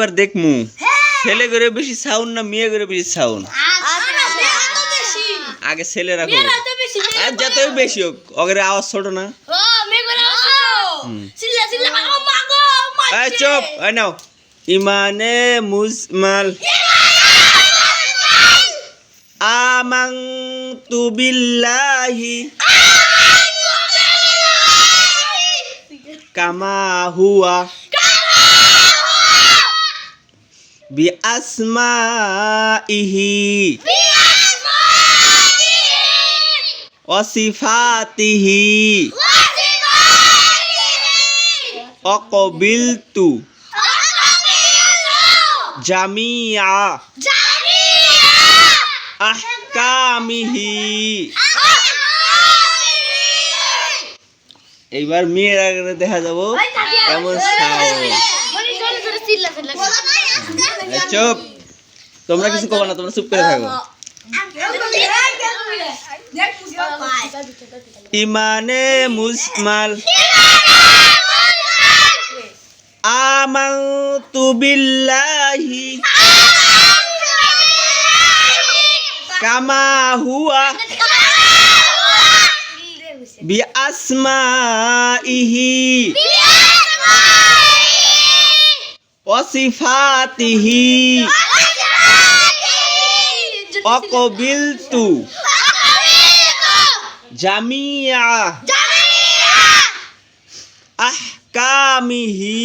এবার দেখমু ছেলে করে বেশি সাউন্ড না মেয়ে করে বেশি সাউন্ড। আগে ছেলে রাখো, আর যতই বেশি হোক ওদের আওয়াজ ছোট না। চুপ, নাও ইমানে মুজমাল আমানতু বিল্লাহি কামা হুয়া বিআসমাইহি ওয়া সিফাতিহি আকাবিলতু জামিআ আহকামিহি। এইবার মেয়ের আগে দেখা যাবো কেমন সাউন্ড। চুপ, তোমরা কিছু কবা না, তোমরা চুপ করে থাকো। ইমানে মুজমাল আমানতু বিল্লাহি কামা হুয়া বিআসমাইহি ওয়া সিফাতিহি আকাবিলতু জামিআ আহকামিহি